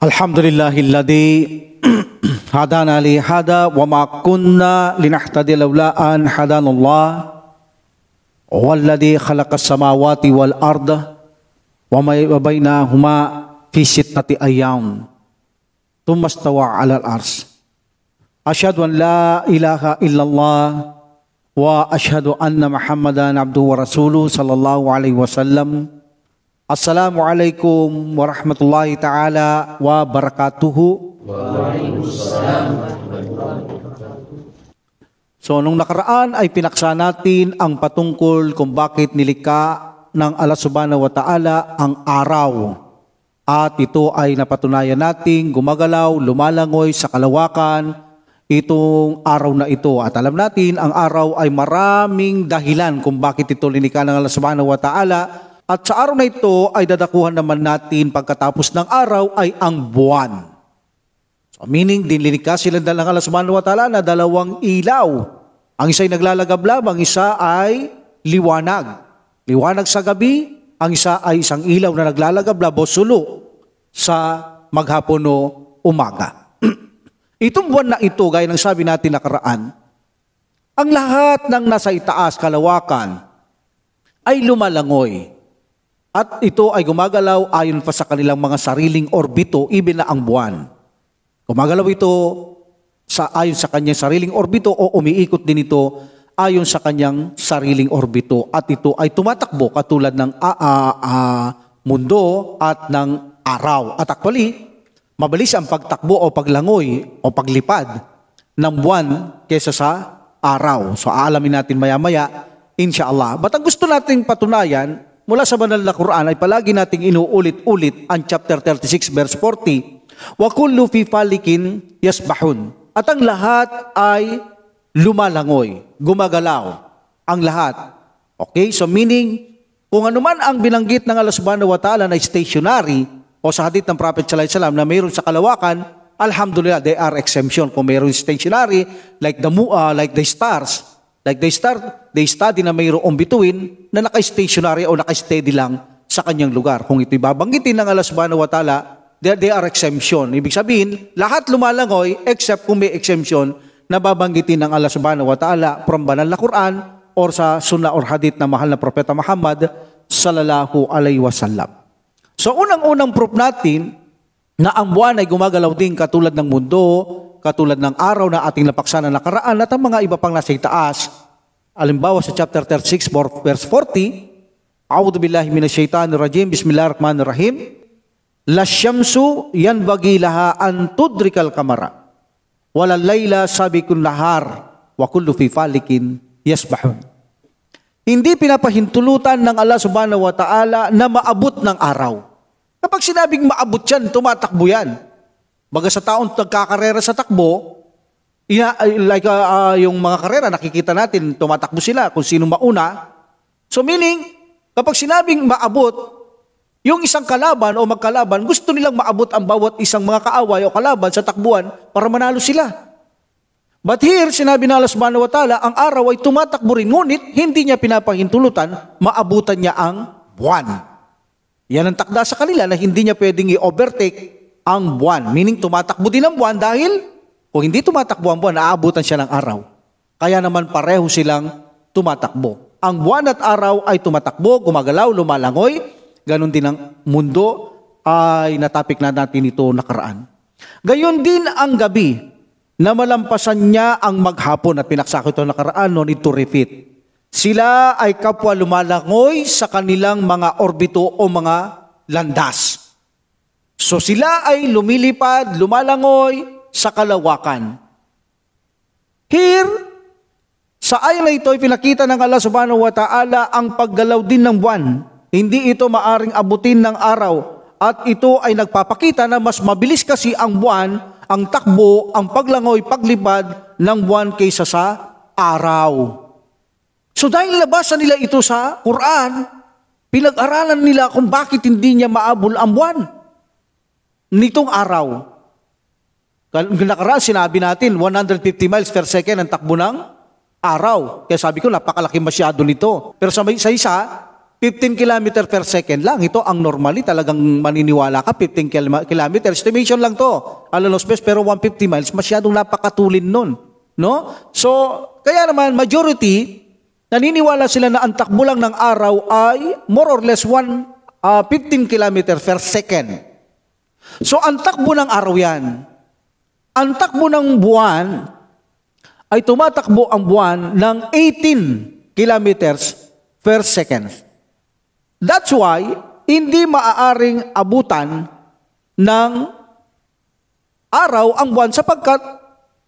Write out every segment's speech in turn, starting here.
Alhamdulillahilladzi hadana li hada wa ma kunna linahtadiya laula an hadanallah walladzi khalaqas samawati wal arda wa ma bainahuma fi sittati ayyam thumma istawa 'alal arsy. Asyhadu an la ilaha illallah wa asyhadu anna Muhammadan abduhu wa rasuluhu sallallahu alaihi wasallam. Assalamualaikum warahmatullahi ta'ala wabarakatuhu. So, nung nakaraan ay pinaksa natin ang patungkol kung bakit nilikha ng Allah subhanahu wa ta'ala ang araw. At ito ay napatunayan natin gumagalaw, lumalangoy sa kalawakan itong araw na ito. At alam natin, ang araw ay maraming dahilan kung bakit ito linikha ng Allah subhanahu wa ta'ala. At sa araw na ito ay dadakuhan naman natin pagkatapos ng araw ay ang buwan. So meaning, dinlinikha sila ng Allah subhanahu wa ta'ala na dalawang ilaw. Ang isa ay naglalagablab, ang isa ay liwanag. Liwanag sa gabi, ang isa ay isang ilaw na naglalagablab o sulo sa maghapon o umaga. Itong buwan na ito, gaya ng sabi natin nakaraan, ang lahat ng nasa itaas, kalawakan, ay lumalangoy. At ito ay gumagalaw ayon pa sa kanilang mga sariling orbito, even na ang buwan. Gumagalaw ito ayon sa kanyang sariling orbito o umiikot din ito ayon sa kanyang sariling orbito. At ito ay tumatakbo katulad ng mundo at ng araw. At actually, mabilis ang pagtakbo o paglangoy o paglipad ng buwan kaysa sa araw. So aalamin natin maya-maya, inshallah. But ang gusto nating patunayan, mula sa banal na Quran ay palagi nating inuulit-ulit ang chapter 36 verse 40. Wa kullu fi falikin yasbahun. At ang lahat ay lumalangoy, gumagalaw. Ang lahat. Okay? So meaning, kung ano man ang binanggit ng Allah subhanahu wa ta'ala na stationary o sa hadith ng Prophet sallallahu alaihi wasallam na mayroon sa kalawakan, alhamdulillah, they are exemption. Kung mayroon stationary like the stars, like they study na mayroong bituin na naka-stationary o naka-steady lang sa kanyang lugar. Kung ito'y babanggitin ng Allah subhanahu wa ta'ala, they are exemption. Ibig sabihin, lahat lumalangoy except kung may exemption na babanggitin ng Allah subhanahu wa ta'ala from banal na Quran or sa sunnah or hadith na mahal na Propeta Muhammad sallallahu alaihi wasallam. So unang-unang proof natin na ang buwan ay gumagalaw din katulad ng mundo, katulad ng araw na ating napaksa na nakaraan at ang mga iba pang nasa itaas. Halimbawa sa chapter 36 verse 40, A'udhu billahi minasyaitanir rajim, bismillahirrahmanirrahim. Lasyamsu yanbaghi laha an tudrikal kamara. Walal layla sabiqun nahar wa kullu fi falikin yasbahun. Hindi pinapahintulutan ng Allah subhanahu wa ta'ala na maabot ng araw. Kapag sinabing maabot yan, tumatakbo yan. Baga sa taong nagkakarera sa takbo, yung mga karera, nakikita natin, tumatakbo sila kung sino mauna. So meaning, kapag sinabing maabot, yung isang kalaban o magkalaban, gusto nilang maabot ang bawat isang mga kaaway o kalaban sa takbuhan para manalo sila. But here, sinabi na Allah subhanahu wa ta'ala, ang araw ay tumatakbo rin, ngunit hindi niya pinapahintulutan, maabutan niya ang buwan. Yan ang takda sa kanila na hindi niya pwedeng i-overtake ang buwan. Meaning tumatakbo din ang buwan dahil kung hindi tumatakbo ang buwan, naaabutan siya ng araw. Kaya naman pareho silang tumatakbo. Ang buwan at araw ay tumatakbo, gumagalaw, lumalangoy. Ganon din ang mundo ay natapik na natin ito nakaraan. Gayon din ang gabi na malampasan niya ang maghapon at pinaksa ko ito nakaraan, no need to repeat. Sila ay kapwa lumalangoy sa kanilang mga orbito o mga landas. So sila ay lumilipad, lumalangoy sa kalawakan. Here, sa ayon na ito, pinakita ng Allah subhanahu wa ta'ala ang paggalaw din ng buwan. Hindi ito maaring abutin ng araw. At ito ay nagpapakita na mas mabilis kasi ang buwan, ang takbo, ang paglangoy, paglipad ng buwan kaysa sa araw. So dahil labasan nila ito sa Quran, pinag-aralan nila kung bakit hindi niya maabol ang buwan nitong araw. Nakaraan, sinabi natin, 150 miles per second ang takbo ng araw. Kaya sabi ko, napakalaki masyado nito. Pero sa isa, 15 kilometer per second lang. Ito ang normally, talagang maniniwala ka, 15 kilometer. Estimation lang to. Los Pies, pero 150 miles, masyadong napakatulin nun. No? So, kaya naman, majority, naniniwala sila na ang takbo lang ng araw ay more or less 15 kilometer per second. So, ang takbo ng araw yan. Ang takbo ng buwan ay tumatakbo ang buwan ng 18 kilometers per second. That's why, hindi maaaring abutan ng araw ang buwan sapagkat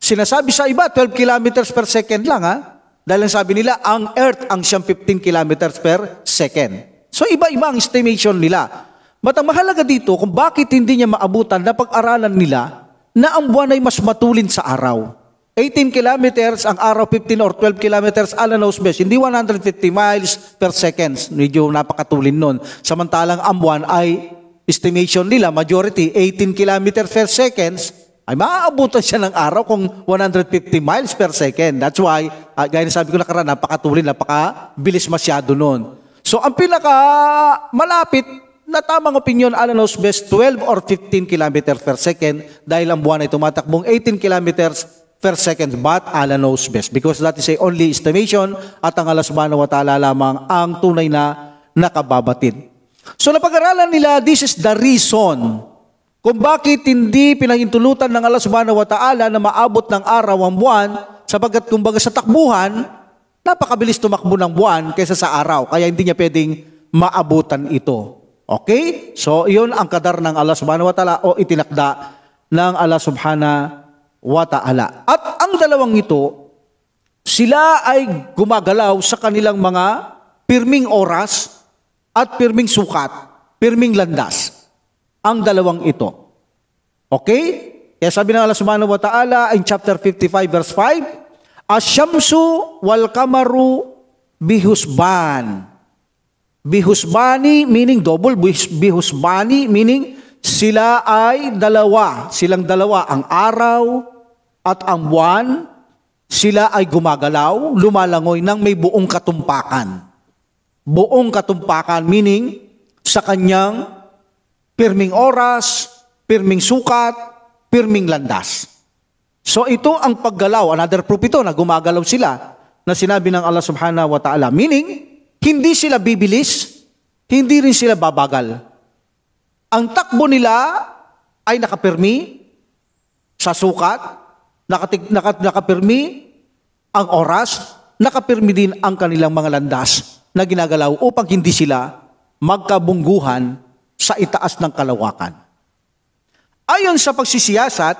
sinasabi sa iba, 12 kilometers per second lang Dahil sabi nila, ang Earth ang siyang 15 kilometers per second. So iba-iba ang estimation nila. But ang mahalaga dito, kung bakit hindi niya maabutan, napag-aralan nila na ang buwan ay mas matulin sa araw. 18 kilometers, ang araw 15 or 12 kilometers, Los Pies, hindi 150 miles per second. Medyo napakatulin nun. Samantalang ang buwan ay, estimation nila, majority, 18 kilometers per second, ay maaabutan siya ng araw kung 150 miles per second. That's why, gaya na sabi ko nakaraan, napakatulin, napakabilis masyado nun. So, ang pinaka malapit na tamang opinion, Los Pies, 12 or 15 kilometers per second dahil ang buwan ay tumatakbong 18 kilometers per second, but Allah knows best. Because that is a only estimation at ang Allah subhanahu wa ta'ala lamang ang tunay na nakababatid. So napag-aralan nila, this is the reason kung bakit hindi pinahintulutan ng Allah subhanahu wa ta'ala na maabot ng araw ang buwan sapagkat kumbaga sa takbuhan, napakabilis tumakbo ng buwan kaysa sa araw. Kaya hindi niya pwedeng maabutan ito. Okay? So yun ang kadar ng Allah subhanahu wa ta'ala o itinakda ng Allah subhanahu wa ta'ala. At ang dalawang ito, sila ay gumagalaw sa kanilang mga pirming oras at pirming sukat, pirming landas. Ang dalawang ito. Okay? Kaya sabi ng Allah subhanahu wa ta'ala in chapter 55 verse 5, Asyamsu wal kamaru bihusban. Bihusbani meaning double, bihusbani meaning sila ay silang dalawa, ang araw at ang buwan, sila ay gumagalaw, lumalangoy ng may buong katumpakan. Buong katumpakan meaning sa kanyang pirming oras, pirming sukat, pirming landas. So ito ang paggalaw, another proof ito na gumagalaw sila na sinabi ng Allah subhanahu wa ta'ala. Meaning, hindi sila bibilis, hindi rin sila babagal. Ang takbo nila ay nakapirmi sa sukat, nakapirmi ang oras, nakapirmi din ang kanilang mga landas na ginagalaw upang hindi sila magkabungguhan sa itaas ng kalawakan. Ayon sa pagsisiyasat,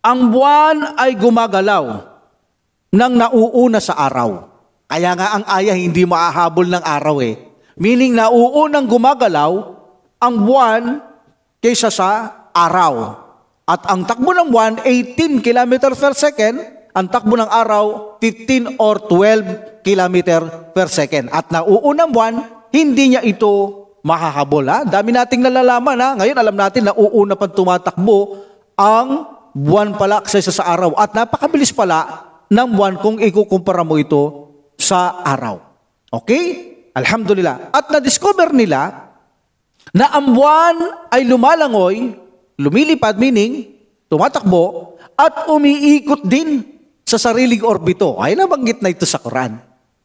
ang buwan ay gumagalaw nang nauuna sa araw. Kaya nga ang aya hindi maahabol ng araw Meaning nauunang gumagalaw ang buwan kaysa sa araw. At ang takbo ng buwan, 18 km per second. Ang takbo ng araw, 15 or 12 km per second. At nauunang buwan, hindi niya ito mahahabol. Dami nating nalalaman. Ngayon alam natin na uuna pang tumatakbo ang buwan pala kaysa sa araw. At napakabilis pala ng buwan kung ikukumpara mo ito sa araw. Okay? Alhamdulillah. At na-discover nila na ang buwan ay lumalangoy, lumilipad, meaning tumatakbo, at umiikot din sa sariling orbito. Ay nabanggit na ito sa Quran.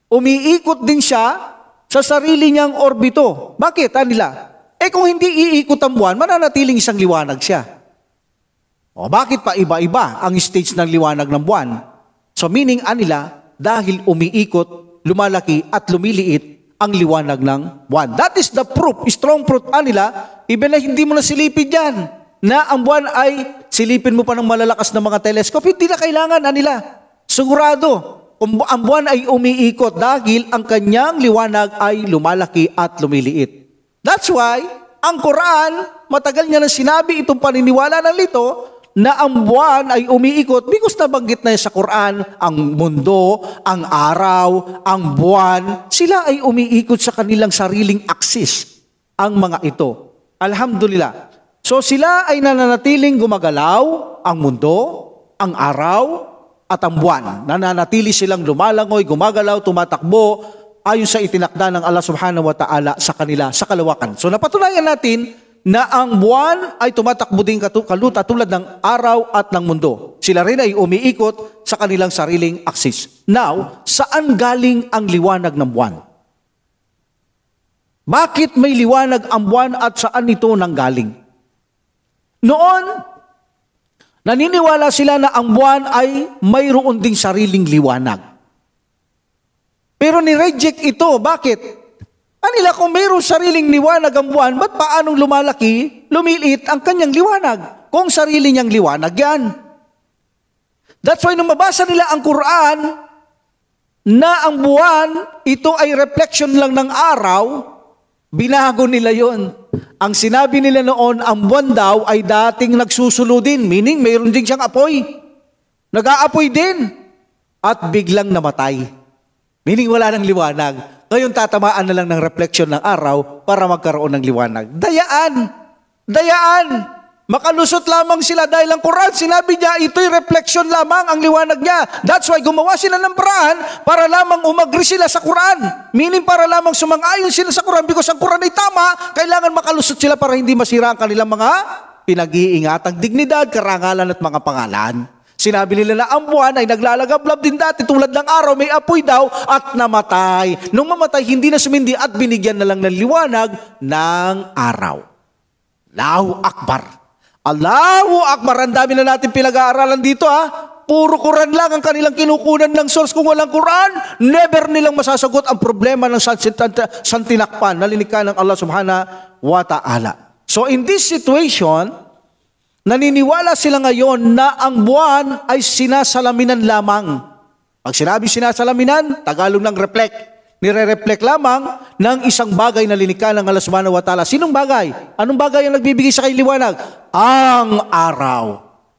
Umiikot din siya sa sarili niyang orbito. Bakit? Nila? Kung hindi iikot ang buwan, mananatiling isang liwanag siya. Bakit pa iba-iba ang stage ng liwanag ng buwan? So meaning, nila, dahil umiikot, lumalaki at lumiliit ang liwanag ng buwan. That is the proof, strong proof nila, even na hindi mo na silipin yan, na ang buwan ay silipin mo pa ng malalakas na mga telescope, hindi na kailangan nila. Sigurado, kung ang buwan ay umiikot dahil ang kanyang liwanag ay lumalaki at lumiliit. That's why, ang Quran, matagal niya na sinabi itong paniniwala ng lito, na ang buwan ay umiikot because nabanggit na sa Quran, ang mundo, ang araw, ang buwan, sila ay umiikot sa kanilang sariling aksis, ang mga ito. Alhamdulillah. So sila ay nananatiling gumagalaw, ang mundo, ang araw, at ang buwan. Nananatili silang lumalangoy, gumagalaw, tumatakbo, ayon sa itinakda ng Allah subhanahu wa ta'ala sa kanila sa kalawakan. So napatunayan natin na ang buwan ay tumatakbo din katulad ng araw at ng mundo. Sila rin ay umiikot sa kanilang sariling aksis. Now, saan galing ang liwanag ng buwan? Bakit may liwanag ang buwan at saan ito nanggaling? Noon, naniniwala sila na ang buwan ay mayroon ding sariling liwanag. Pero ni-reject ito. Bakit? Anila kung mayroong sariling liwanag ang buwan, ba't paanong lumalaki, lumiliit ang kanyang liwanag? Kung sarili niyang liwanag yan. That's why nung mabasa nila ang Quran, na ang buwan, ito ay reflection lang ng araw, binago nila yon. Ang sinabi nila noon, ang buwan daw ay dating nagsusulo din, meaning mayroon din siyang apoy. Nag-aapoy din. At biglang namatay. Meaning wala ng liwanag. Ngayon tatamaan na lang ng reflection ng araw para magkaroon ng liwanag. Dayaan! Dayaan! Makalusot lamang sila dahil ang Quran, sinabi niya, ito'y reflection lamang ang liwanag niya. That's why gumawa sila ng paraan para lamang umagri sila sa Quran. Meaning para lamang sumang-ayon sila sa Quran because ang Quran ay tama, kailangan makalusot sila para hindi masira ang kanilang mga pinag-iingatang dignidad, karangalan at mga pangalan. Sinabi nila na ang buwan ay naglalagablab din dati tulad ng araw, may apoy daw at namatay. Nung mamatay, hindi na sumindi at binigyan na lang ng liwanag ng araw. Allahu Akbar. Allahu Akbar. Ang dami na natin pinag-aaralan dito Puro Quran lang ang kanilang kinukunan ng source. Kung walang Quran, never nilang masasagot ang problema ng santinakpan na lilikha ng Allah subhanahu wa ta'ala. So in this situation, naniniwala sila ngayon na ang buwan ay sinasalaminan lamang. Pag sinabi sinasalaminan, Tagalog ng reflect. Nire-reflect lamang ng isang bagay na linikha ng Allah subhanahu wa ta'ala. Sinong bagay? Anong bagay ang nagbibigay sa kanyang liwanag? Ang araw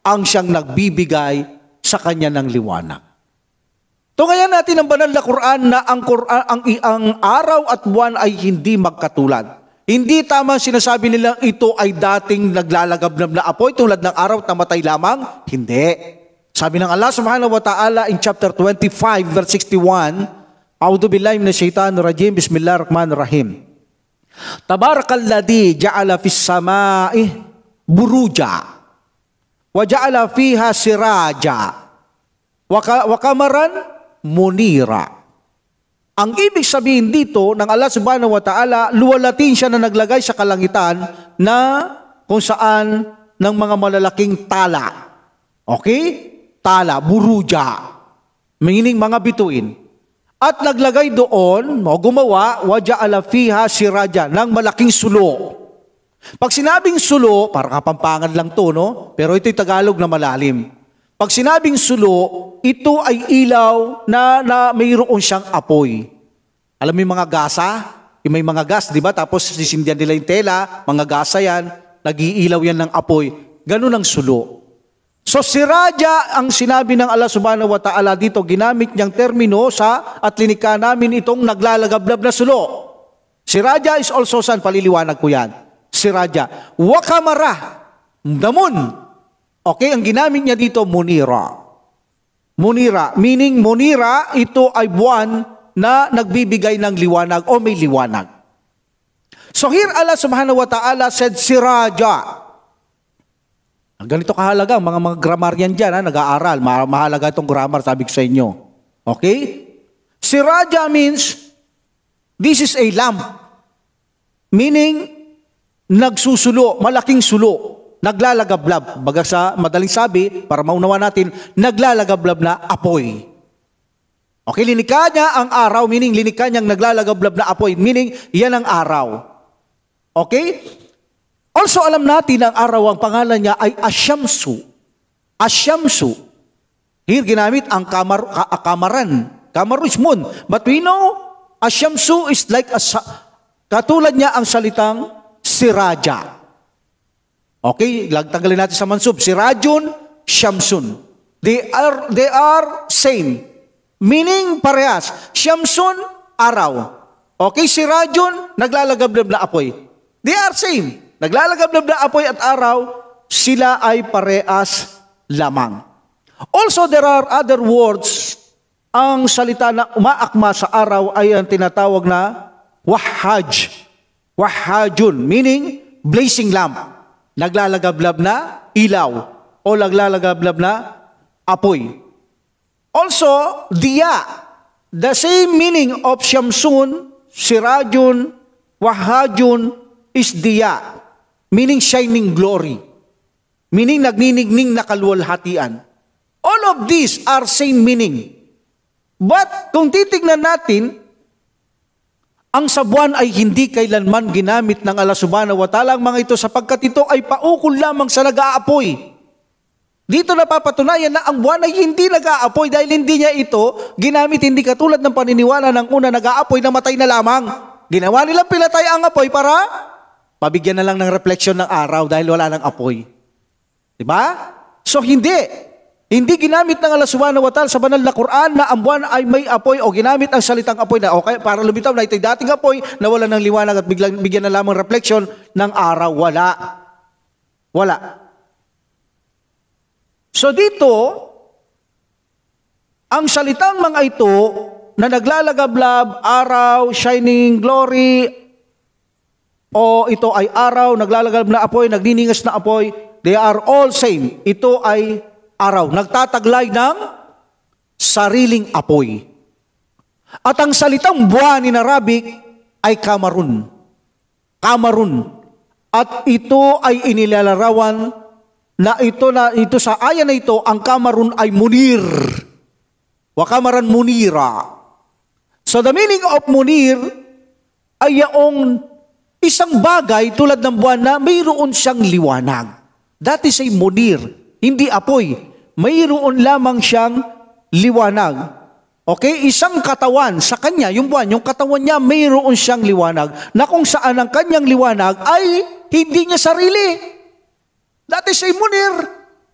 ang siyang nagbibigay sa kanya ng liwanag. Tungayan natin ang banal na Quran na ang araw at buwan ay hindi magkatulad. Hindi tama sinasabi nila ito ay dating naglalagabnab na apoy tulad ng araw at namatay lamang. Hindi. Sabi ng Allah subhanahu wa ta'ala in chapter 25 verse 61, A'udhu billahi minash shaitanir rajim, Bismillahirrahmanirrahim. Tabarakalladzi ja'ala fis sama'i buruja wa ja'ala fiha siraja wa kamaran munira. Ang ibig sabihin dito ng Allah subhanahu wa ta'ala, luwalatin siya na naglagay sa kalangitan na kung saan ng mga malalaking tala. Okay? Tala, buruja. Meaning mga bituin. At naglagay doon, gumawa, waja'ala fiha siraja, ng malaking sulo. Pag sinabing sulo, parang kapampangan lang to, no? Pero ito'y Tagalog na malalim. Pag sinabing sulo, ito ay ilaw na mayroon siyang apoy. Alam mo yung mga gasa? Yung may mga gas, di ba? Tapos sisindihan nila yung tela, mga gasa yan, nag-iilaw yan ng apoy. Ganun ang sulo. So siraja ang sinabi ng Allah subhanahu wa ta'ala dito, ginamit niyang termino sa at linikha namin itong naglalagablab na sulo. Siraja is also san, paliliwanag ko yan. Siraja. Wakamara. Damun. Okay, ang ginamit niya dito, munira. Munira, meaning munira, ito ay buwan na nagbibigay ng liwanag o may liwanag. So here Allah subhanahu wa ta'ala said, siraja. Ganito kahalaga, mga grammarian dyan, nag-aaral. Mahalaga itong grammar, sabi ko sa inyo. Okay? Siraja means, this is a lamp. Meaning, nagsusulo, malaking sulo. Naglalagablab. Baga sa madaling sabi, para maunawa natin, naglalagablab na apoy. Okay, linikha niya ang araw, meaning linikha niyang naglalagablab na apoy, meaning yan ang araw. Okay? Also, alam natin ang araw, ang pangalan niya ay Asyamsu. Asyamsu. Here, ginamit ang kamaran. Kamaru is moon. But we know, Asyamsu is like, katulad niya ang salitang siraja. Okay, tanggalin natin sa mansub. Sirajun, Syamsun. They are same. Meaning, parehas. Syamsun, araw. Okay, sirajun, naglalagablab na apoy. They are same. Naglalagablab na apoy at araw, sila ay parehas lamang. Also, there are other words Ang salita na umaakma sa araw ay ang tinatawag na wahhaj. Wahhajun, meaning blazing lamp. Naglalagablab na ilaw o naglalagablab na apoy. Also, diya. The same meaning of Shamsun, Sirajun, Wahhajun is diya. Meaning shining glory. Meaning nagninigning na kaluwalhatian. All of these are same meaning. But kung titignan natin, ang sa buwan ay hindi kailanman ginamit ng Allah subhanahu wa ta'ala ang mga ito sapagkat ito ay paukol lamang sa nag-aapoy. Dito napapatunayan na ang buwan ay hindi nag-aapoy dahil hindi niya ito ginamit hindi katulad ng paniniwala ng una nag-aapoy na matay na lamang. Ginawa nilang pinatay ang apoy para pabigyan na lang ng refleksyon ng araw dahil wala ng apoy. Diba? So hindi. Hindi ginamit ng Allah subhanahu wa ta'ala sa banal na Quran na ang buwan ay may apoy o ginamit ang salitang apoy na okay, para lumitaw na ito'y dating apoy na wala ng liwanag at bigyan na lamang refleksyon ng araw. Wala. Wala. So dito, ang salitang mga ito na naglalagablab, araw, shining glory, o ito ay araw, naglalagablab na apoy, nagniningas na apoy, they are all same. Ito ay araw, nagtataglay ng sariling apoy. At ang salitang buwan in Arabic ay kamarun. Kamarun. At ito ay inilalarawan na ito sa aya na ito, ang kamarun ay munir. Wa kamaran munira. So the meaning of munir ay yung isang bagay tulad ng buwan na mayroon siyang liwanag. That is a munir, hindi apoy. Mayroon lamang siyang liwanag. Okay? Isang katawan sa kanya, yung buwan, yung katawan niya, mayroon siyang liwanag na kung saan ang kanyang liwanag ay hindi niya sarili. That is a munir.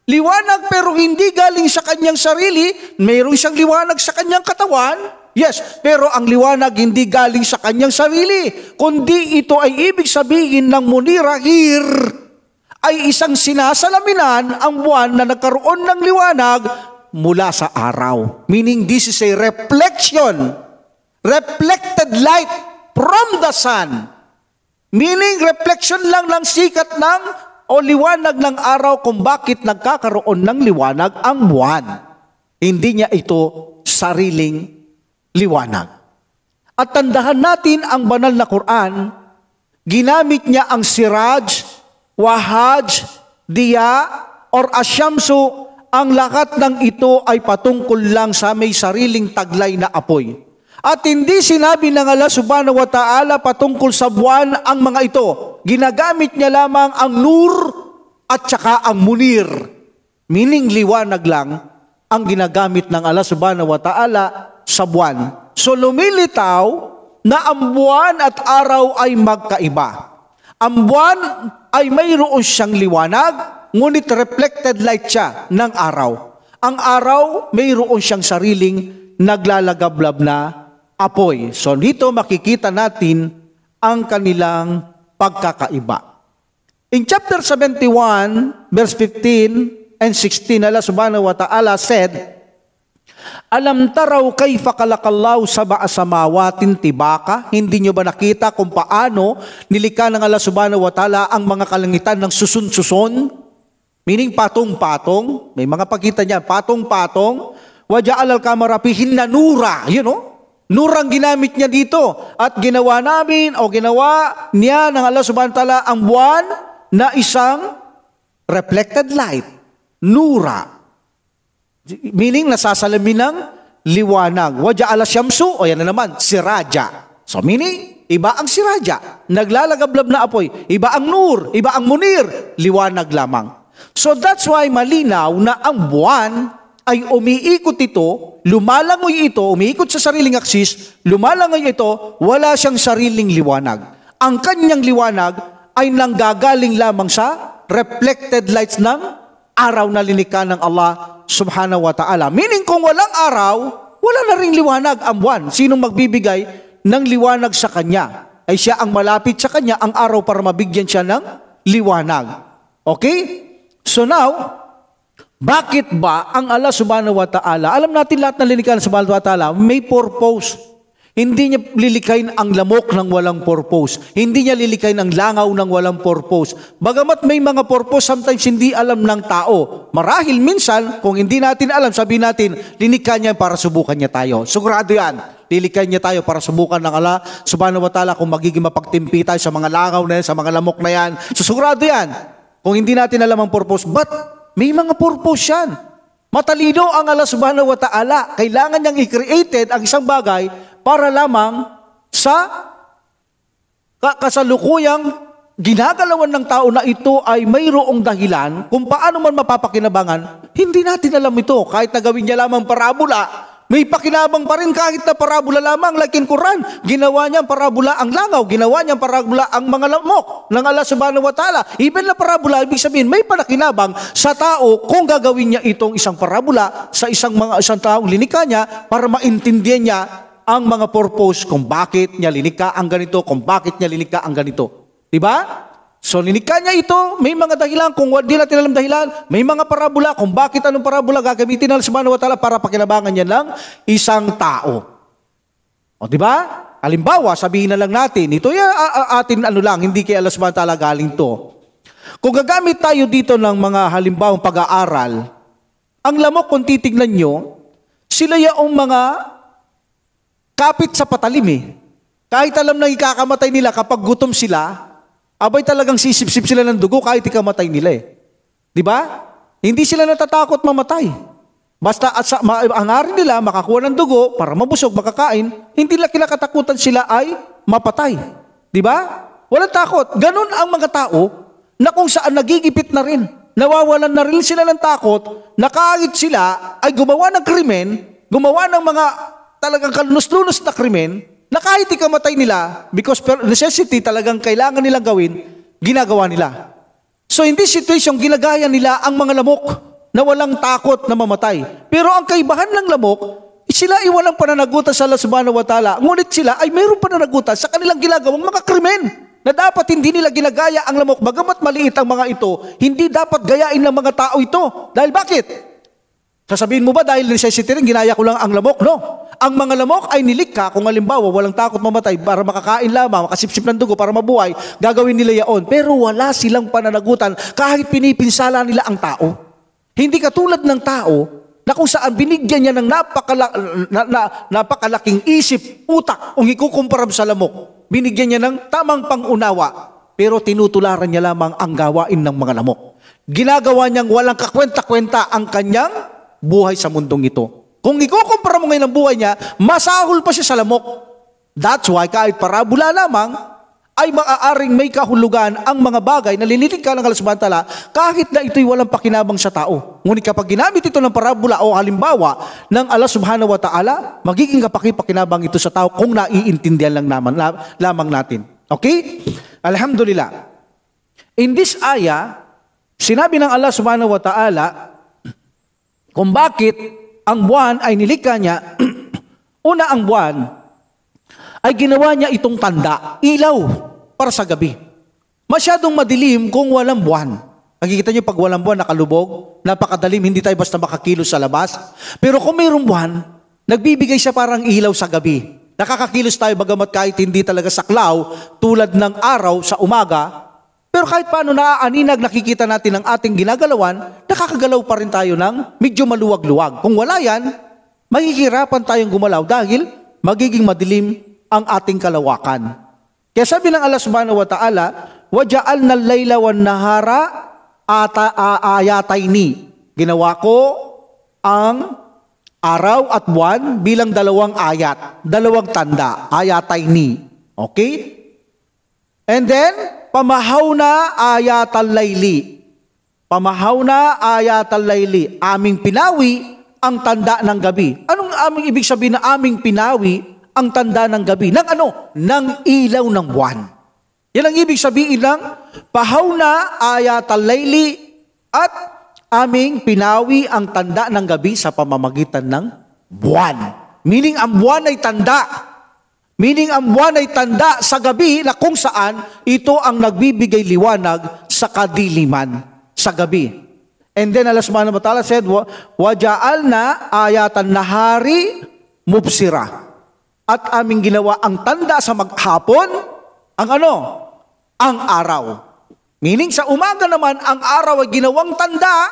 Liwanag pero hindi galing sa kanyang sarili. Mayroon siyang liwanag sa kanyang katawan. Yes, pero ang liwanag hindi galing sa kanyang sarili. Kundi ito ay ibig sabihin ng munira here ay isang sinasalaminan ang buwan na nagkaroon ng liwanag mula sa araw. Meaning this is a reflection, reflected light from the sun. Meaning reflection lang ng sikat ng o liwanag ng araw kung bakit nagkakaroon ng liwanag ang buwan. Hindi niya ito sariling liwanag. At tandahan natin ang banal na Quran, ginamit niya ang siraj, wahaj, diya, or asyamsu, ang lahat ng ito ay patungkol lang sa may sariling taglay na apoy. At hindi sinabi ng Allah subhanahu wa ta'ala patungkol sa buwan ang mga ito. Ginagamit niya lamang ang nur at saka ang munir. Meaning liwanag lang ang ginagamit ng Allah subhanahu wa ta'ala sa buwan. So lumilitaw na ang buwan at araw ay magkaiba. Ang buwan ay mayroon siyang liwanag, ngunit reflected light siya ng araw. Ang araw, mayroon siyang sariling naglalagablab na apoy. So dito makikita natin ang kanilang pagkakaiba. In chapter 71, verse 15 and 16, Allah subhanahu wa ta'ala said, Alam taraw kayfa khalaqallahu sab'a samawatin tibaka? Hindi nyo ba nakita kung paano nilikha ng Allah subhanahu wa ta'ala ang mga kalangitan ng susun-susun? Meaning patong-patong. May mga pagkita niya, patong-patong. Wa ja'ala al-qamara fihi nura. You know? Nurang ginamit niya dito. At ginawa namin o ginawa niya ng Allah subhanahu wa ta'ala ang buwan na isang reflected light. Nura. Meaning, nasasalamin ng liwanag. Waja'ala syamsu, o yan na naman, siraja. So meaning, iba ang siraja. Naglalagablab na apoy. Iba ang nur, iba ang munir. Liwanag lamang. So that's why malinaw na ang buwan ay umiikot ito, lumalangoy ito, umiikot sa sariling aksis, lumalangoy ito, wala siyang sariling liwanag. Ang kanyang liwanag ay nanggagaling lamang sa reflected lights ng araw na linikha ng Allah subhanahu wa ta'ala. Meaning kung walang araw, wala na ring liwanag ang buwan. Sinong magbibigay ng liwanag sa kanya? Ay siya ang malapit sa kanya, ang araw para mabigyan siya ng liwanag. Okay? So now, Bakit ba ang Allah subhanahu wa ta'ala, alam natin lahat ng lilikha ng subhanahu wa ta'ala, may purpose. Hindi niya lilikayin ang lamok ng walang purpose. Hindi niya lilikayin ang langaw ng walang purpose. Bagamat may mga purpose, sometimes hindi alam ng tao. Marahil minsan, kung hindi natin alam, sabihin natin, linikha niya para subukan niya tayo. Sigurado yan. Lilikhayin niya tayo para subukan ng Allah subhanahu wa ta'ala kung magiging mapagtimpi tayo sa mga langaw na yan, sa mga lamok na yan. Sigurado yan. Kung hindi natin alam ang purpose, but may mga purpose yan. Matalino ang Allah subhanahu wa ta'ala. Kailangan niyang i-created ang isang bagay para lamang sa kasalukuyang ginagalawan ng tao na ito ay mayroong dahilan kung paano man mapapakinabangan. Hindi natin alam ito. Kahit na gawin niya lamang parabola, may pakinabang pa rin kahit na parabola lamang like in Quran. Ginawa niya parabola ang langaw, ginawa niya parabola ang mga lamok ng Allah subhanahu wa ta'ala. Even na parabola, ibig sabihin may panakinabang sa tao kung gagawin niya itong isang parabola sa isang taong linikha niya para maintindihan niya ang mga purpose kung bakit niya linikha ang ganito, kung bakit niya linikha ang ganito. Diba? So linikha niya ito, may mga dahilan, kung hindi natin alam dahilan, may mga parabola, kung bakit anong parabola gagamitin ng subhanahu wa ta'ala para pakinabangan niya lang isang tao. O diba? Halimbawa, sabihin na lang natin, ito yung atin lang, hindi kay Allah subhanahu wa ta'ala galing to. Kung gagamit tayo dito ng mga halimbawang pag-aaral, ang lamok kung titignan nyo, sila yung mga kapit sa patalim eh. Kahit alam na ikakamatay nila kapag gutom sila, abay talagang sisip-sip sila ng dugo kahit ikamatay nila eh. Di ba? Hindi sila natatakot mamatay. Basta hangarin nila makakuha ng dugo para mabusog, makakain, hindi nila kinakatakutan sila ay mapatay. Di ba? Walang takot. Ganun ang mga tao na kung saan nagigipit na rin. Nawawalan na rin sila ng takot na kahit sila ay gumawa ng krimen, gumawa ng mga talagang kalunus-lunos na krimen, na kahit ikamatay nila, because necessity talagang kailangan nilang gawin, ginagawa nila. So in this situation, ginagaya nila ang mga lamok na walang takot na mamatay. Pero ang kaibahan ng lamok, sila ay walang pananagutan sa Allah subhanahu wa ta'ala. Ngunit sila ay mayroong pananagutan sa kanilang ginagawang mga krimen na dapat hindi nila ginagaya ang lamok. Bagamat maliit ang mga ito, hindi dapat gayain ng mga tao ito. Dahil bakit? Sasabihin mo ba dahil necessity rin, ginaya ko lang ang lamok? No. Ang mga lamok ay nilikha kung halimbawa walang takot mamatay para makakain lamang, makasipsip ng dugo para mabuhay, gagawin nila yaon. Pero wala silang pananagutan kahit pinipinsala nila ang tao. Hindi katulad ng tao na kung saan binigyan niya ng napakalaking isip, utak, kung ikukumpara sa lamok. Binigyan niya ng tamang pangunawa, pero tinutularan niya lamang ang gawain ng mga lamok. Ginagawa niyang walang kakwenta-kwenta ang kanyang buhay sa mundong ito. Kung ikukumpara mo ngayon ang buhay niya, masahol pa siya sa lamok. That's why kahit parabola lamang, ay maaaring may kahulugan ang mga bagay na lililikha ng Allah subhanahu wa ta'ala kahit na ito'y walang pakinabang sa tao. Ngunit kapag ginamit ito ng parabola o halimbawa ng Allah subhanahu wa ta'ala, magiging kapakipakinabang ito sa tao kung naiintindihan lamang natin. Okay? Alhamdulillah. In this ayah, sinabi ng Allah subhanahu wa ta'ala kung bakit ang buwan ay nilikha niya. Una, ang buwan ay ginawa niya itong tanda, ilaw para sa gabi. Masyadong madilim kung walang buwan. Nakikita niyo pag walang buwan, nakalubog, napakadalim, hindi tayo basta makakilos sa labas. Pero kung mayroong buwan, nagbibigay siya parang ilaw sa gabi. Nakakakilos tayo bagamat kahit hindi talaga saklaw tulad ng araw sa umaga. Pero kahit paano naaaninag, nakikita natin ang ating ginagalawan, nakakagalaw pa rin tayo ng medyo maluwag-luwag. Kung wala yan, mahihirapan tayong gumalaw dahil magiging madilim ang ating kalawakan. Kaya sabi ng Allah subhanahu wa ta'ala, وَجَعَلْنَا اللَّيْلَ وَالنَّهَارَ آيَاتَيْنِ. Ginawa ko ang araw at buwan bilang dalawang ayat, dalawang tanda, ayataini. Okay? And then, pamahawna ayatal layli. Pamahawna ayatal layli. Aming pinawi ang tanda ng gabi. Anong aming ibig sabihin na aming pinawi ang tanda ng gabi? Ng ano? Ng ilaw ng buwan. Yan ang ibig sabihin ng pahawna ayatal layli at aming pinawi ang tanda ng gabi sa pamamagitan ng buwan. Meaning ang buwan ay tanda. Meaning ang buwan ay tanda sa gabi na kung saan ito ang nagbibigay liwanag sa kadiliman sa gabi. And then Allah subhanahu wa ta'ala said, وَجَعَلْنَا ayatan nahari mubsira. At aming ginawa ang tanda sa maghapon, ang ano? Ang araw. Meaning sa umaga naman, ang araw ay ginawang tanda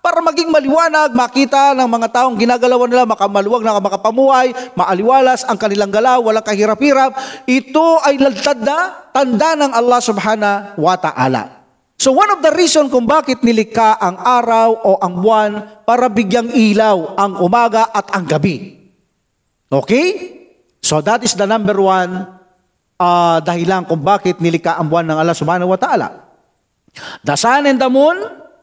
para maging maliwanag, makita ng mga taong ginagalawan nila, makamaluwag na makapamuhay, maaliwalas ang kanilang galaw, walang kahirap-hirap. Ito ay lantad na tanda ng Allah subhanahu wa ta'ala. So one of the reason kung bakit nilikha ang araw o ang buwan para bigyang ilaw ang umaga at ang gabi. Okay? So that is the number one dahilan kung bakit nilikha ang buwan ng Allah subhanahu wa ta'ala. The sun and the moon,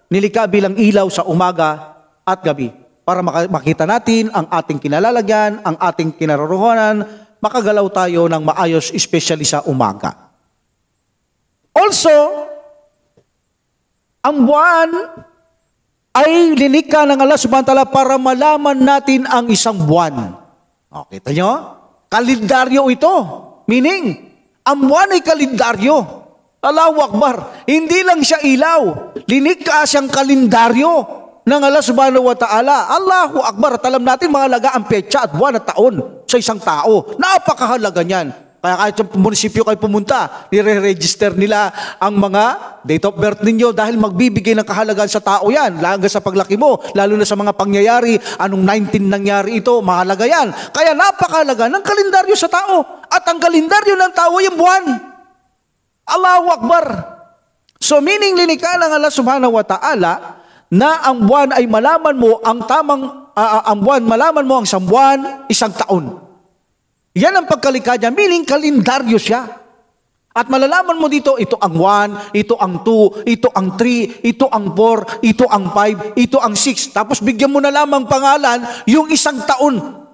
nilikha bilang ilaw sa umaga at gabi para makita natin ang ating kinalalagyan, ang ating kinaroroonan, makagalaw tayo ng maayos, especially sa umaga. Also, ang buwan ay linikha ng Allah subhanahu wa ta'ala para malaman natin ang isang buwan. O, kita nyo? Kalendaryo ito. Meaning, ang buwan ay kalendaryo. Allahu Akbar. Hindi lang siya ilaw. Linikha siyang kalendaryo ng Allah subhanahu wa ta'ala. Allahu Akbar. At alam natin mahalaga ang petsa at buwan at taon sa isang tao. Napakahalaga niyan. Kaya kahit sa munisipyo kayo pumunta, nire-register nila ang mga date of birth ninyo dahil magbibigay ng kahalagaan sa tao yan. Hanggang sa paglaki mo, lalo na sa mga pangyayari, anong 19 nangyari ito, mahalaga yan. Kaya napakahalaga ng kalendaryo sa tao. At ang kalendaryo ng tao ay yung buwan. Allahu Akbar. So meaning linikha ng Allah subhanahu wa ta'ala na ang buwan ay malaman mo ang tamang, ang buwan, malaman mo ang isang buwan, isang taon. Yan ang pagkalikha niya, meaning kalendaryo siya. At malalaman mo dito, ito ang 1, ito ang 2, ito ang 3, ito ang 4, ito ang 5, ito ang 6. Tapos bigyan mo na lamang pangalan yung isang taon.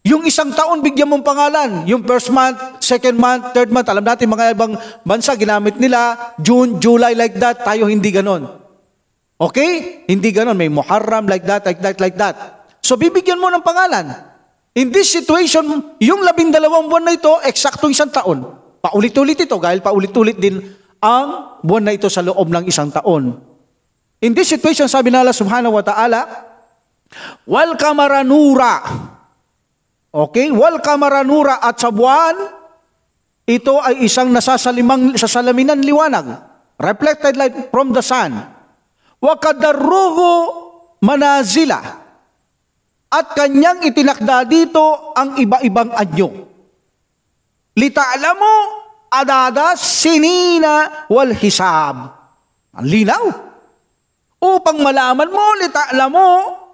Yung isang taon bigyan mong pangalan. Yung first month, second month, third month. Alam natin mga ibang bansa, ginamit nila June, July, like that. Tayo hindi ganon. Okay? Hindi ganon. May Muharram, like that, like that, like that. So bibigyan mo ng pangalan. In this situation, yung 12 buwan na ito, eksaktong isang taon. Paulit-ulit ito, dahil paulit-ulit din ang buwan na ito sa loob ng isang taon. In this situation, sabi na Allah subhanahu wa ta'ala, wal qamara nura. Okay? Wal qamara nura, at sa buwan, ito ay isang nasasalaminan liwanag. Reflected light from the sun. Wa qadarruhu manazila. At kanyang itinakda dito ang iba-ibang anyo. Lita'lamu adada sinina wal hisab. Ang linaw. Upang malaman mo, lita'lamu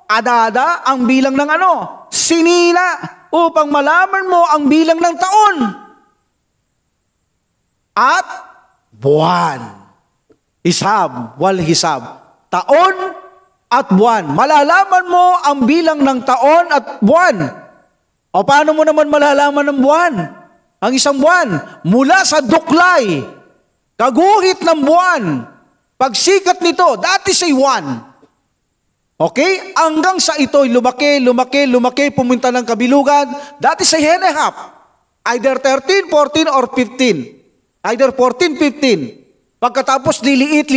adada ang bilang ng ano? Sinina. Upang malaman mo ang bilang ng taon. At buwan. Hisab wal hisab. Taon at buwan. Malalaman mo ang bilang ng taon at buwan. O paano mo naman malalaman ng buwan? Ang isang buwan, mula sa duklay, kaguhit ng buwan, pagsikat nito, that is a 1. Okay? Hanggang sa ito'y lumaki, pumunta ng kabilugan, that is a hen and a half. Either 13, 14, or 15. Either 14, 15. Pagkatapos liliit,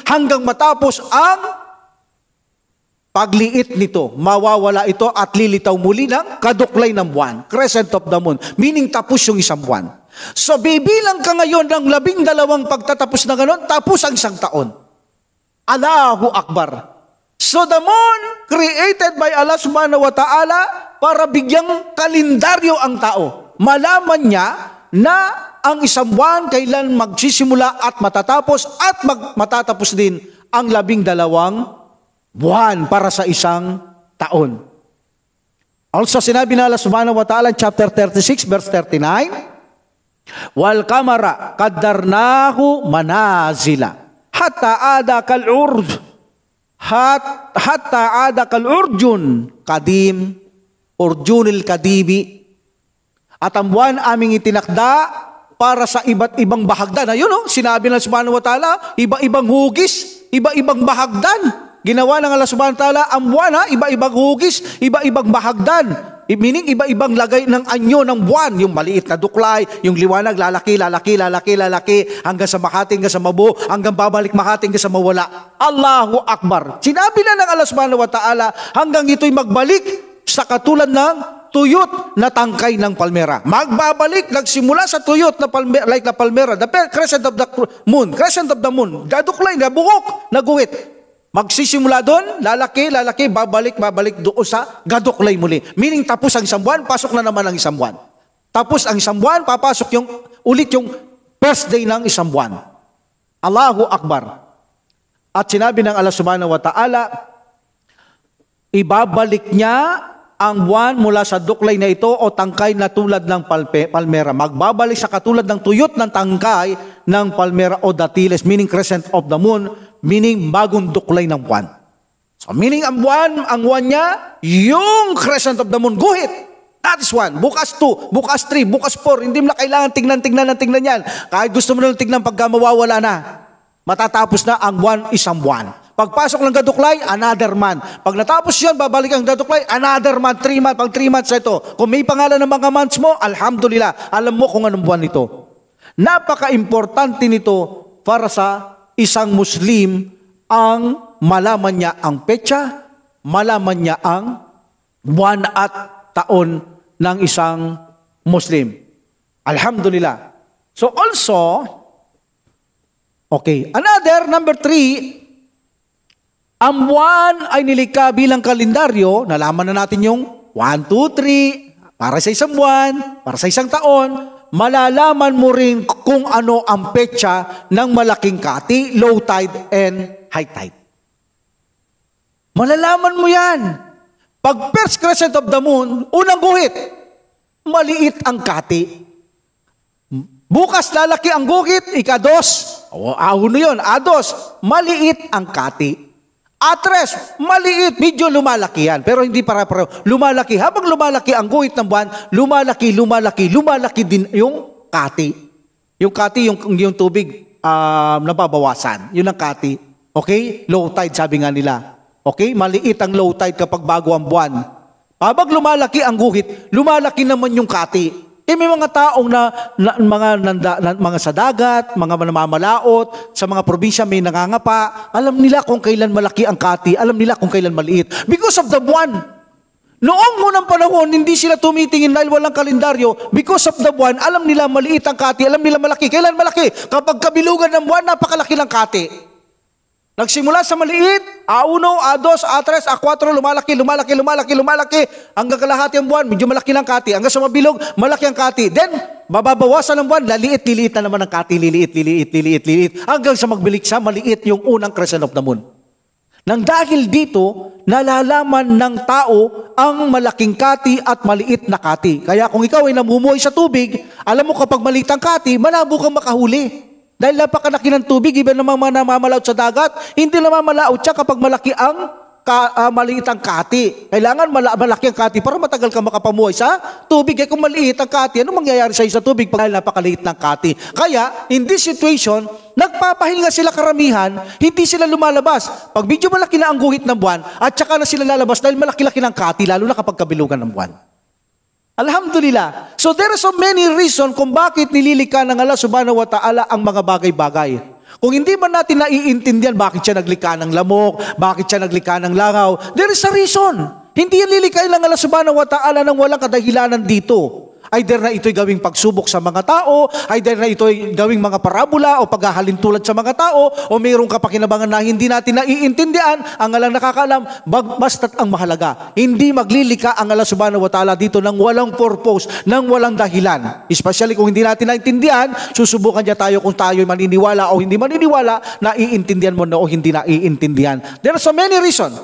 hanggang matapos ang pagliit nito, mawawala ito at lilitaw muli ng kaduklay ng buwan, crescent of the moon, meaning tapos yung isang buwan. So bibilang ka ngayon ng 12 pagtatapos na gano'n, tapos ang isang taon. Allahu Akbar. So the moon created by Allah subhanahu wa ta'ala para bigyang kalendaryo ang tao. Malaman niya na ang isang buwan kailan magsisimula at matatapos at matatapos din ang 12 buwan para sa isang taon. Also, sinabi na Allah subhanahu wa ta'ala, chapter 36, verse 39, wal qamara qaddarnahu manazila hatta ada kal urjun kadim urjunil kadibi. At ang buwan aming itinakda para sa iba't ibang bahagdan. Ayun, sinabi na subhanahu wa ta'ala, iba-ibang hugis, iba-ibang bahagdan. Ginawa ng Allah subhanahu wa ta'ala ang buwan, iba-ibang hugis, iba-ibang bahagdan. Meaning, iba-ibang lagay ng anyo ng buwan. Yung maliit na duklay, yung liwanag, lalaki, hanggang sa Makati, hanggang sa Mabu, hanggang babalik Makati, hanggang sa mawala. Allahu Akbar. Sinabi na ng Allah subhanahu wa ta'ala, hanggang ito'y magbalik sa katulad ng tuyot na tangkay ng palmera. Magbabalik, nagsimula sa tuyot na palmera, like na palmera, the crescent of the moon, daduklay, nabuhok, naguhit. Magsisimula doon, lalaki, babalik doon sa gaduklay muli. Meaning tapos ang isang buwan, pasok na naman ang isang buwan. Tapos ang isang buwan, papasok ulit yung first day ng isang buwan. Allahu Akbar. At sinabi ng Allah subhanahu wa ta'ala, ibabalik niya ang buwan mula sa duklay na ito o tangkay na tulad ng palmera. Magbabalik sa katulad ng tuyot ng tangkay ng palmera o datiles, meaning crescent of the moon, meaning bagong duklay ng buwan. So meaning ang buwan niya, yung crescent of the moon, guhit. That is one. Bukas 2, bukas 3, bukas 4. Hindi mo na kailangan tingnan yan. Kahit gusto mo na tingnan pagka mawawala na. Matatapos na ang buwan, isang buwan. Pagpasok ng gaduklay, another month. Pag natapos yan, babalik ang gaduklay, another month, 3 months. Pag 3 months ito. Kung may pangalan ng mga months mo, alhamdulillah, alam mo kung anong buwan ito. Napaka-importante nito para sa isang Muslim ang malaman niya ang petsa, malaman niya ang buwan at taon ng isang Muslim. Alhamdulillah. So also, okay, another, number 3, ang buwan ay nilikha bilang kalendaryo, nalaman na natin yung 1, 2, 3, para sa isang buwan, para sa isang taon, malalaman mo rin kung ano ang petsa ng malaking kati, low tide, and high tide. Malalaman mo yan. Pag first crescent of the moon, unang guhit, maliit ang kati. Bukas lalaki ang guhit, ika-dos, uno yun, A2, maliit ang kati. A3, maliit, medyo lumalaki yan. Pero hindi para-pareho. Lumalaki. Habang lumalaki ang guhit ng buwan, lumalaki din yung kati. Yung kati, yung tubig nababawasan. Yun ang kati. Okay? Low tide, sabi nga nila. Okay? Maliit ang low tide kapag bago ang buwan. Habang lumalaki ang guhit, lumalaki naman yung kati. May mga taong mga sa dagat, mga namamalaot, sa mga probinsya may nangangapa, alam nila kung kailan malaki ang kati, alam nila kung kailan maliit. Because of the buwan. Noong unang panahon, hindi sila tumitingin dahil walang kalendaryo. Because of the buwan, alam nila maliit ang kati, alam nila malaki. Kailan malaki? Kapag kabilugan ng buwan, napakalaki ng kati. Nagsimula sa maliit, A1, A2, A3, A4, lumalaki, hanggang kalahati ang buwan, medyo malaki ng kati. Hanggang sa mabilog, malaki ang kati. Then, mababawasan ng buwan, liliit na naman ang kati, liliit. Hanggang sa magbiliksa, maliit yung unang crescent of the moon. Nang dahil dito, nalalaman ng tao ang malaking kati at maliit na kati. Kaya kung ikaw ay namumuhay sa tubig, alam mo kapag maliit ang kati, malabo kang makahuli. Dahil napakalaki ng tubig, iba naman mga namamalaot sa dagat, hindi namamalaot siya kapag malaki ang maliit ang kati. Kailangan malaki ang kati para matagal ka makapamuhay sa tubig. Kaya kung maliit ang kati, ano mangyayari sa tubig pag napakaliit ng kati? Kaya, in this situation, nagpapahinga sila karamihan, hindi sila lumalabas. Pag medyo malaki na ang guhit ng buwan, at saka na sila lalabas dahil malaki-laki ng kati, lalo na kapag kabilugan ng buwan. Alhamdulillah. So there are so many reasons kung bakit nililika ng Allah subhanahu wa ta'ala ang mga bagay-bagay. Kung hindi man natin naiintindihan bakit siya naglikha ng lamok, bakit siya naglikha ng langaw, there is a reason. Hindi yan lilikhain ng Allah subhanahu wa ta'ala nang walang kadahilanan dito. Either na ito'y gawing pagsubok sa mga tao, either na ito'y gawing mga parabola o paghahalintulad sa mga tao, o mayroong kapakinabangan na hindi natin naiintindihan, ang alang nakakaalam, basta't ang mahalaga. Hindi maglilika ang Allah subhanahu wa ta'ala dito ng walang purpose, ng walang dahilan. Especially kung hindi natin naiintindihan, susubukan niya tayo kung tayo'y maniniwala o hindi maniniwala, naiintindihan mo na o hindi naiintindihan. There are so many reasons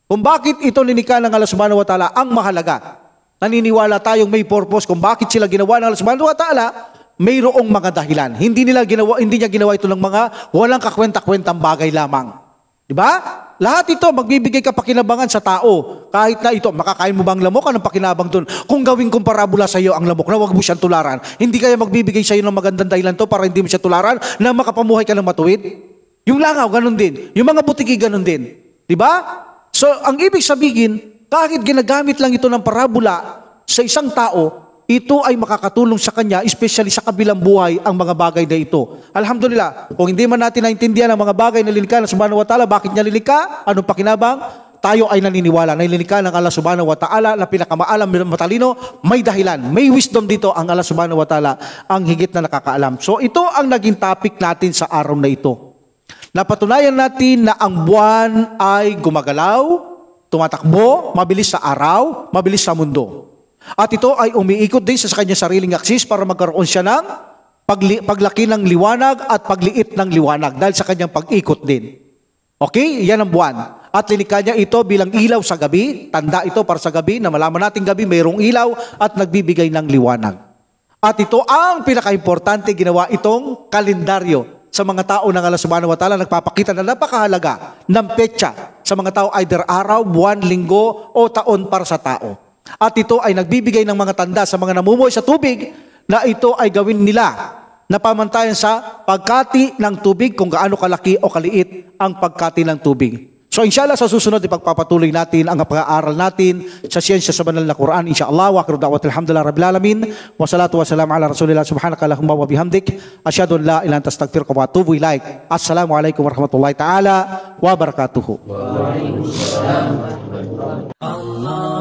kung bakit ito nilikha ng Allah subhanahu wa ta'ala ang mahalaga. Naniniwala tayong may purpose kung bakit sila ginawa ng Allah subhanahu wa ta'ala, mayroong mga dahilan. Hindi niya ginawa ito ng mga walang kakwenta-kwentang bagay lamang. Diba? Lahat ito, magbibigay kapakinabangan sa tao. Kahit na ito, makakain mo bang lamok? Anong pakinabang doon? Kung gawing kong parabola sa iyo ang lamok na huwag mo siyang tularan, hindi kaya magbibigay sa iyo ng magandang dahilan to para hindi mo siya tularan na makapamuhay ka ng matuwid? Yung langaw, ganun din. Yung mga butiki, ganun din. Diba? So, ang ibig sabihin, Kahit ginagamit lang ito ng parabola sa isang tao, ito ay makakatulong sa kanya, especially sa kabilang buhay, ang mga bagay na ito. Alhamdulillah, kung hindi man natin naintindihan ang mga bagay na lilikha ng Subhanahu wa Ta'ala, bakit niya lilikha? Anong pakinabang? Tayo ay naniniwala na lilikha ng Allah Subhanahu wa Ta'ala na pinakamaalam, matalino, may dahilan, may wisdom dito ang Allah Subhanahu wa Ta'ala, ang higit na nakakaalam. So ito ang naging topic natin sa araw na ito. Napatunayan natin na ang buwan ay gumagalaw, tumatakbo, mabilis sa araw, mabilis sa mundo. At ito ay umiikot din sa kanyang sariling aksis para magkaroon siya ng paglaki ng liwanag at pagliit ng liwanag dahil sa kanyang pag-ikot din. Okay? Yan ang buwan. At lilikha niya ito bilang ilaw sa gabi. Tanda ito para sa gabi na malaman natin gabi mayroong ilaw at nagbibigay ng liwanag. At ito ang pinaka-importante, ginawa itong kalendaryo sa mga tao ng Allah Subhanahu wa Ta'ala, nagpapakita na napakahalaga ng petsa sa mga tao, either araw, buwan, linggo o taon para sa tao. At ito ay nagbibigay ng mga tanda sa mga namumuhay sa tubig na ito ay gawin nila na pamantayan sa pagkati ng tubig, kung gaano kalaki o kaliit ang pagkati ng tubig. So inshallah sa susunod ipagpapatuloy natin ang pag-aaral natin sa siyensya sa banal na Quran, inshallah. Wa akhiru da'watil hamdulillahi rabbil alamin wa salatu wa salam ala rasulillah subhanakallahumma wa bihamdik asyhadu an la ilaha illa anta astaghfiruka wa atubu ilaik. Assalamu alaikum warahmatullahi taala wabarakatuh. Wa alaikumussalam warahmatullahi wabarakatuh.